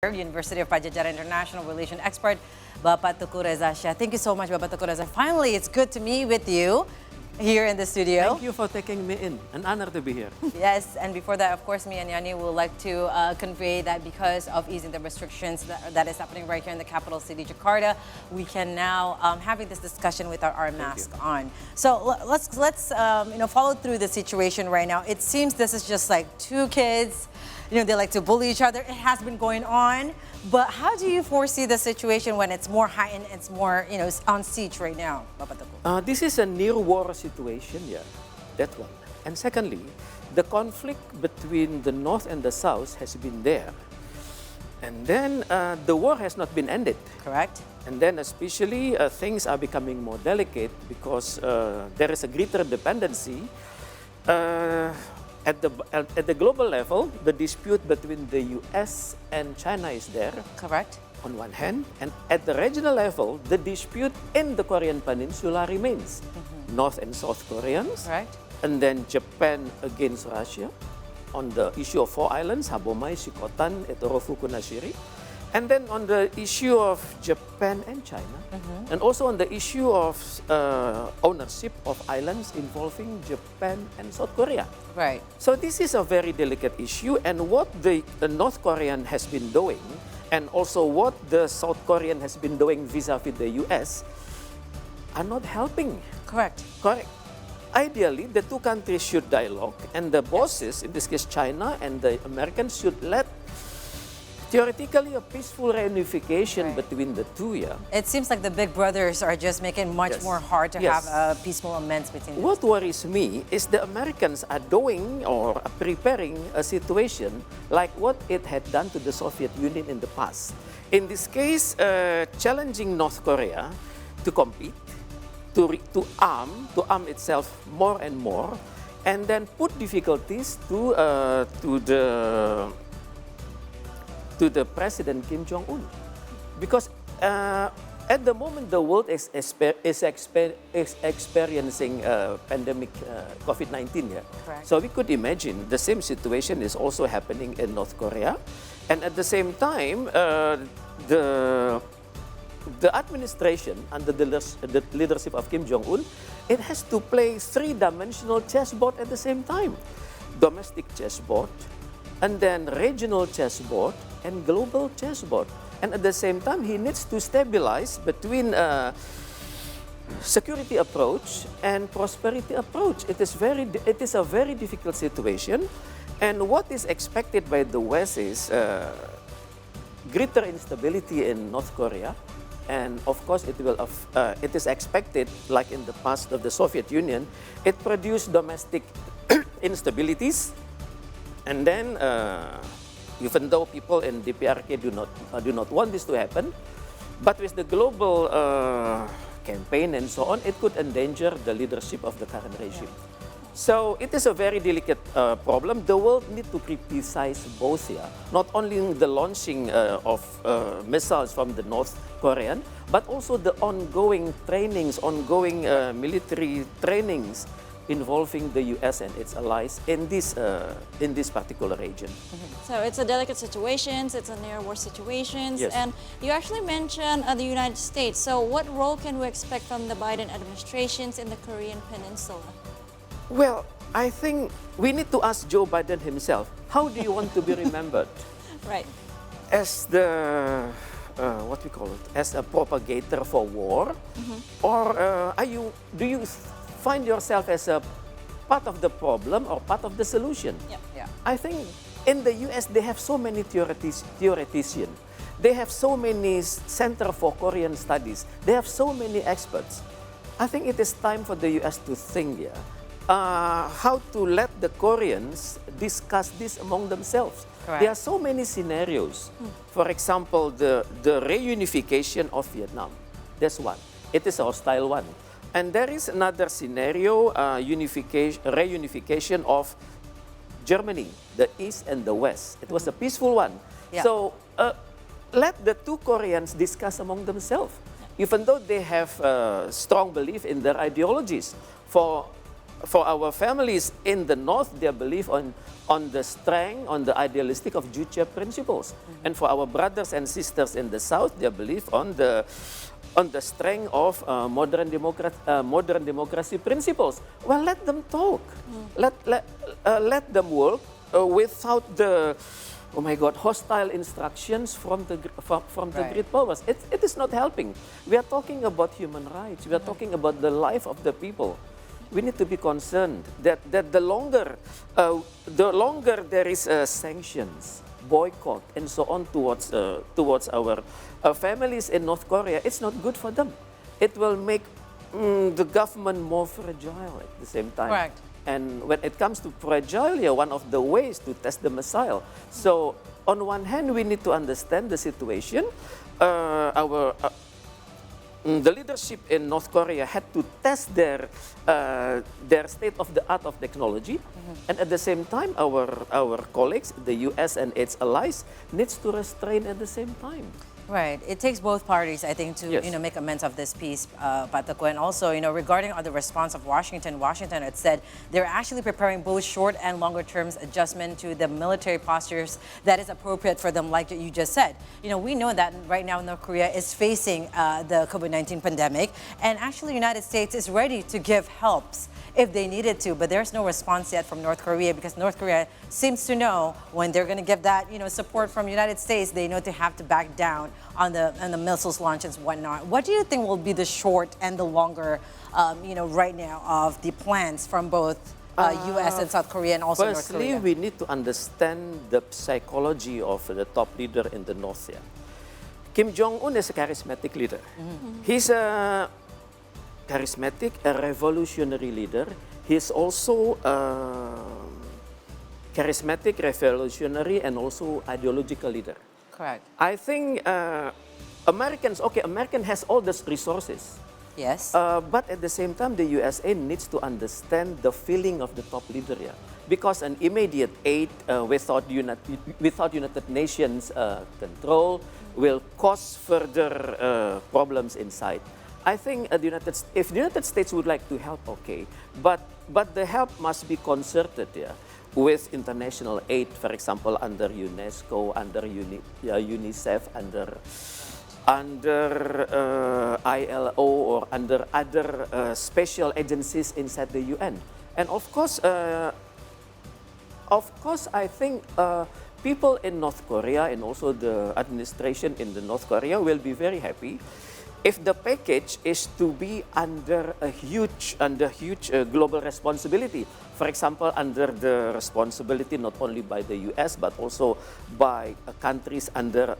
University of Pajajaran International Relation expert, Bapak Teuku Rezasyah. Thank you so much, Bapak Teuku Rezasyah. Finally, it's good to meet with you here in the studio. Thank you for taking me in. An honor to be here. Yes, and before that, of course, me and Yani would like to convey that because of easing the restrictions that is happening right here in the capital city, Jakarta, we can now having this discussion with our mask on. So let's follow through the situation right now. It seems this is just like two kids. They like to bully each other. It has been going on. But how do you foresee the situation when it's more heightened, it's more, on siege right now, Bapak Teuku? This is a near war situation, yeah, that one. And secondly, the conflict between the North and the South has been there. And then the war has not been ended. Correct. And then especially things are becoming more delicate because there is a greater dependency. At the global level, the dispute between the US and China is there. Correct. On one hand, and at the regional level, the dispute in the Korean Peninsula remains. North and South Koreans. Right. And then Japan against Russia on the issue of four islands, Habomai, Shikotan, Etorofu, Kunashiri. And then on the issue of Japan and China, and also on the issue of ownership of islands involving Japan and South Korea. Right. So this is a very delicate issue, and what the North Korean has been doing, and also what the South Korean has been doing vis-a-vis the US, are not helping. Correct. Correct. Ideally, the two countries should dialogue, and the bosses, in this case China and the Americans, should let theoretically a peaceful reunification between the two, yeah. It seems like the big brothers are just making much more hard to have a peaceful amends between them. What worries me is the Americans are doing or are preparing a situation like what it had done to the Soviet Union in the past. In this case, challenging North Korea to compete, to arm itself more and more, and then put difficulties to the President Kim Jong-un. Because at the moment the world is experiencing pandemic COVID-19. Yeah? Correct. So we could imagine the same situation is also happening in North Korea. And at the same time, the administration under the leadership of Kim Jong-un, it has to play three-dimensional chessboard at the same time. Domestic chessboard, and then regional chessboard, and global chessboard. And at the same time, he needs to stabilize between security approach and prosperity approach. It is a very difficult situation. And what is expected by the West is greater instability in North Korea. And of course, it is expected, like in the past of the Soviet Union, it produced domestic instabilities. And then, even though people in DPRK do not want this to happen, but with the global campaign and so on, it could endanger the leadership of the current regime. So it is a very delicate problem. The world needs to criticize both here, not only the launching of missiles from the North Korean, but also the ongoing trainings, ongoing military trainings involving the US and its allies in this particular region. So it's a delicate situation, it's a near war situation, and you actually mentioned the United States. So what role can we expect from the Biden administrations in the Korean Peninsula? Well, I think we need to ask Joe Biden himself, how do you want to be remembered? Right. As the, what we call it, as a propagator for war? Or do you find yourself as a part of the problem or part of the solution? I think in the US, they have so many theoreticians. They have so many Center for Korean Studies. They have so many experts. I think it is time for the US to think how to let the Koreans discuss this among themselves. Correct. There are so many scenarios. For example, the reunification of Vietnam. That's one. It is a hostile one. And there is another scenario, reunification of Germany, the East and the West. It was a peaceful one. Yeah. So let the two Koreans discuss among themselves, even though they have strong belief in their ideologies. For for our families in the North, they believe on the strength, on the idealistic of Juche principles. And for our brothers and sisters in the South, they believe on the strength of modern democracy principles. Well, let them talk. Let them work without the, oh my God, hostile instructions from the great powers. It is not helping. We are talking about human rights. We are talking about the life of the people. We need to be concerned that the longer there is sanctions, boycott, and so on towards our families in North Korea, it's not good for them. It will make the government more fragile at the same time. Correct. And when it comes to fragile, one of the ways to test the missile. So on one hand, we need to understand the situation. The leadership in North Korea had to test their state-of-the-art of technology, and at the same time, our colleagues, the U.S. and its allies, needs to restrain at the same time. Right. It takes both parties, I think, to make amends of this piece, Pak Teuku. And also, regarding the response of Washington had said they're actually preparing both short and longer term adjustment to the military postures that is appropriate for them, like you just said. We know that right now North Korea is facing the COVID-19 pandemic, and actually the United States is ready to give helps if they needed to, but there's no response yet from North Korea, because North Korea seems to know when they're going to give that support from the United States, they know they have to back down on the missiles launch and whatnot. What do you think will be the short and the longer, right now, of the plans from both U.S. and South Korea and also North Korea? Firstly, we need to understand the psychology of the top leader in the North. Yeah. Kim Jong-un is a charismatic leader. He's a charismatic, a revolutionary leader. He's also charismatic, revolutionary, and also ideological leader. Correct. I think American has all the resources. Yes. But at the same time, the USA needs to understand the feeling of the top leader, because an immediate aid without United Nations control will cause further problems inside. I think if the United States would like to help, okay, but the help must be concerted, with international aid, for example, under UNESCO, under UNICEF, under ILO, or under other special agencies inside the UN. And of course, I think people in North Korea and also the administration in the North Korea will be very happy if the package is to be under huge global responsibility. For example, under the responsibility not only by the US but also by countries under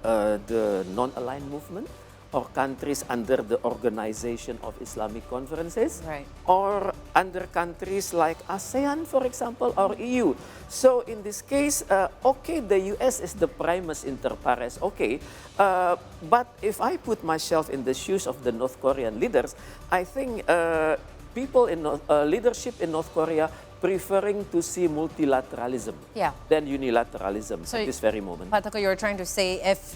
the non-aligned movement, or countries under the Organization of Islamic Conferences, right, or under countries like ASEAN, for example, or EU. So in this case, okay, the US is the primus inter pares, okay, but if I put myself in the shoes of the North Korean leaders, I think people in leadership in North Korea preferring to see multilateralism than unilateralism at this very moment. Pak Teuku, you're trying to say if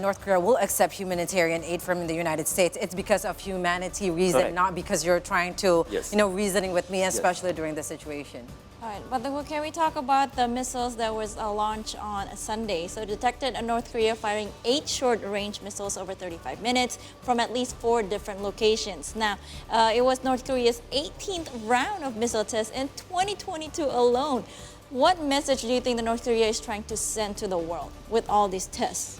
North Korea will accept humanitarian aid from the United States, it's because of humanity reason, correct, not because you're trying to reasoning with me, especially during this situation. All right, but can we talk about the missiles that was launched on Sunday? So detected North Korea firing 8 short-range missiles over 35 minutes from at least 4 different locations. Now, it was North Korea's 18th round of missile tests in 2022 alone. What message do you think the North Korea is trying to send to the world with all these tests?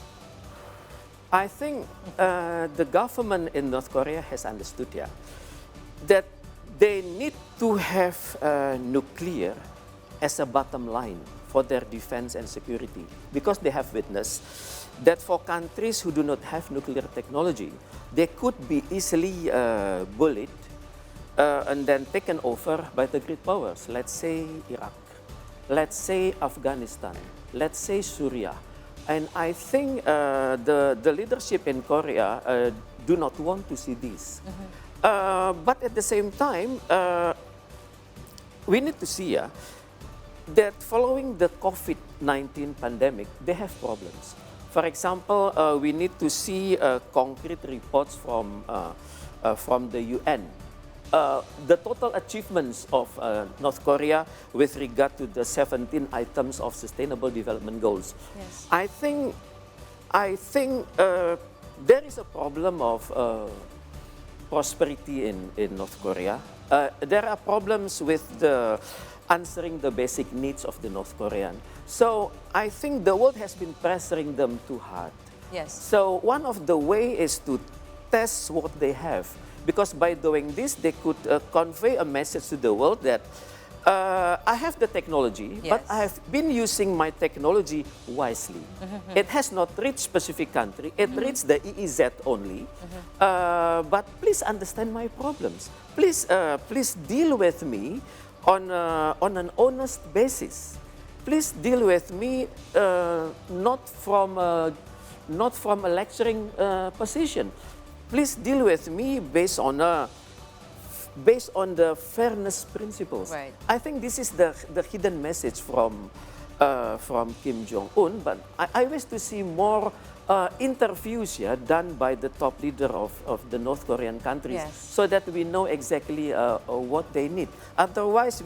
I think the government in North Korea has understood that they need to have nuclear as a bottom line for their defense and security, because they have witnessed that for countries who do not have nuclear technology, they could be easily bullied and then taken over by the great powers. Let's say Iraq, let's say Afghanistan, let's say Syria. And I think the leadership in Korea do not want to see this. But at the same time, we need to see that following the COVID-19 pandemic, they have problems. For example, we need to see concrete reports from the UN the total achievements of North Korea with regard to the 17 items of Sustainable Development Goals. Yes. I think there is a problem of prosperity in North Korea. There are problems with answering the basic needs of the North Korean. So I think the world has been pressuring them too hard. Yes. So one of the way is to test what they have, because by doing this, they could convey a message to the world that I have the technology, but Yes. I have been using my technology wisely. It has not reached specific country, it reached the EEZ only. But please understand my problems. Please deal with me on an honest basis. Please deal with me not from a lecturing position. Please deal with me based on the fairness principles. Right. I think this is the hidden message from Kim Jong-un, but I wish to see more interviews done by the top leader of the North Korean countries, Yes. so that we know exactly what they need. Otherwise,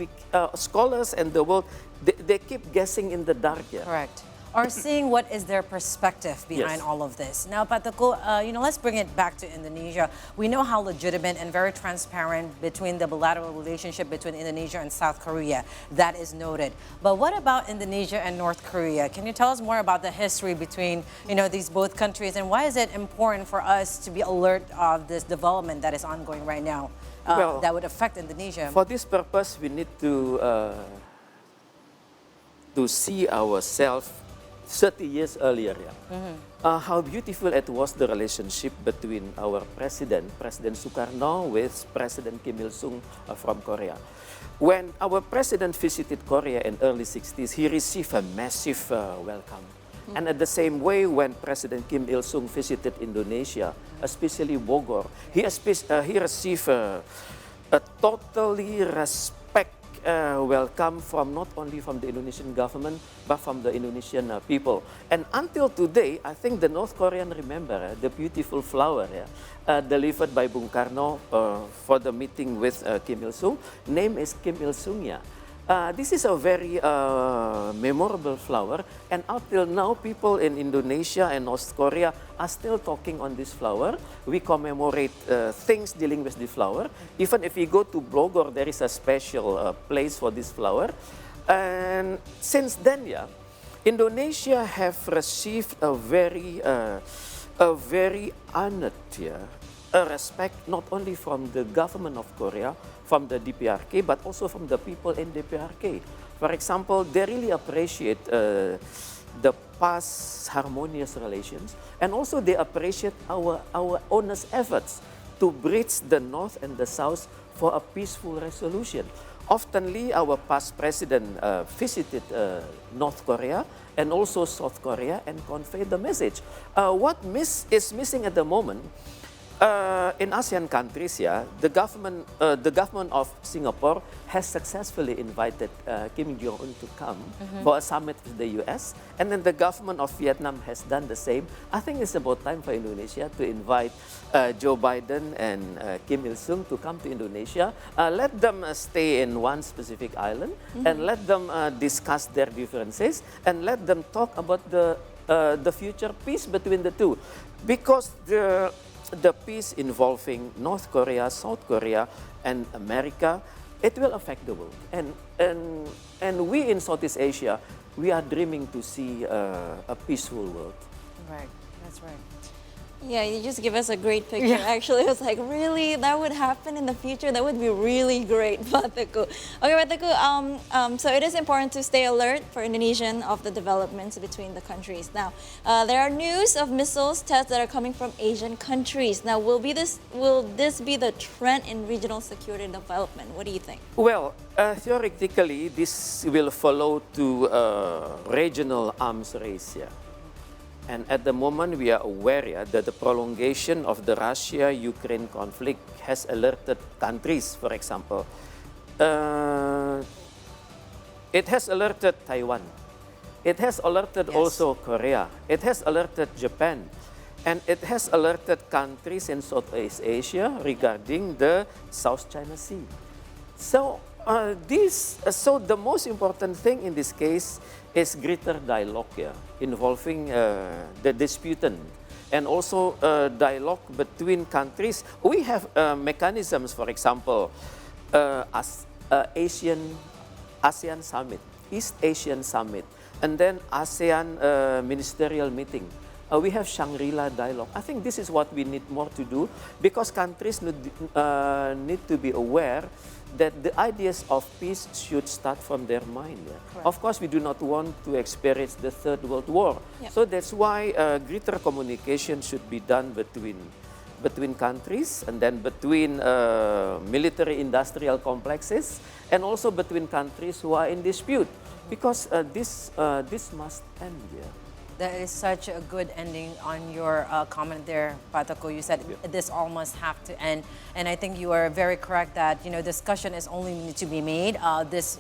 scholars and the world, they keep guessing in the dark. Correct. Or seeing what is their perspective behind Yes. all of this. Now, Pak Teuku, let's bring it back to Indonesia. We know how legitimate and very transparent between the bilateral relationship between Indonesia and South Korea. That is noted. But what about Indonesia and North Korea? Can you tell us more about the history between, these both countries, and why is it important for us to be alert of this development that is ongoing right now that would affect Indonesia? For this purpose, we need to see ourselves 30 years earlier. How beautiful it was, the relationship between our President Sukarno, with President Kim Il-sung from Korea. When our president visited Korea in early 60s, he received a massive welcome. And at the same way, when President Kim Il-sung visited Indonesia, especially Bogor, he received a totally welcome from not only from the Indonesian government, but from the Indonesian people. And until today, I think the North Korean remember the beautiful flower delivered by Bung Karno for the meeting with Kim Il-sung. Name is Kim Il-sung. This is a very memorable flower, and up till now, people in Indonesia and North Korea are still talking on this flower. We commemorate things dealing with the flower. Even if you go to Bogor, there is a special place for this flower. And since then, Indonesia have received a very honored respect, not only from the government of Korea, from the DPRK, but also from the people in DPRK. For example, they really appreciate the past harmonious relations, and also they appreciate our honest efforts to bridge the North and the South for a peaceful resolution. Oftenly, our past president visited North Korea and also South Korea and conveyed the message. What is missing at the moment, in ASEAN countries, the government of Singapore has successfully invited Kim Jong-un to come for a summit with the US, and then the government of Vietnam has done the same. I think it's about time for Indonesia to invite Joe Biden and Kim Il-sung to come to Indonesia. Let them stay in one specific island, and let them discuss their differences, and let them talk about the future peace between the two, because the peace involving North Korea, South Korea, and America, it will affect the world. And we in Southeast Asia, we are dreaming to see a peaceful world. Right, that's right. Yeah, you just give us a great picture. Actually, it was like, really, that would happen in the future? That would be really great, Pak Teuku. Okay, Pak Teuku, so it is important to stay alert for Indonesian of the developments between the countries. Now, there are news of missiles tests that are coming from Asian countries. Now, will this be the trend in regional security and development? What do you think? Well, theoretically, this will follow to regional arms race. And at the moment, we are aware that the prolongation of the Russia-Ukraine conflict has alerted countries, for example. It has alerted Taiwan. It has alerted also Korea. It has alerted Japan. And it has alerted countries in Southeast Asia regarding the South China Sea. So so the most important thing in this case is greater dialogue involving the disputant, and also dialogue between countries. We have mechanisms, for example, ASEAN Summit, East Asian Summit, and then ASEAN Ministerial Meeting. We have Shangri-La dialogue. I think this is what we need more to do, because countries need to be aware that the ideas of peace should start from their mind. Of course, we do not want to experience the Third World War. So that's why greater communication should be done between countries, and then between military industrial complexes, and also between countries who are in dispute, because this must end. That is such a good ending on your comment there, Pak Teuku. You said this all must have to end, and I think you are very correct that discussion is only need to be made. This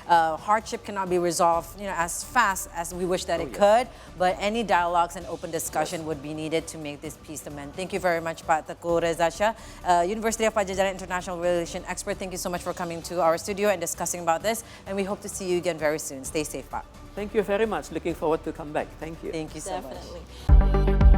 hardship cannot be resolved as fast as we wish that it could, but any dialogues and open discussion would be needed to make this peace amend. Thank you very much, Pak Teuku Rezasyah, University of Pajajaran International Relations expert. Thank you so much for coming to our studio and discussing about this, and we hope to see you again very soon. Stay safe, Pak. Thank you very much. Looking forward to come back. Thank you. Thank you so much. Definitely.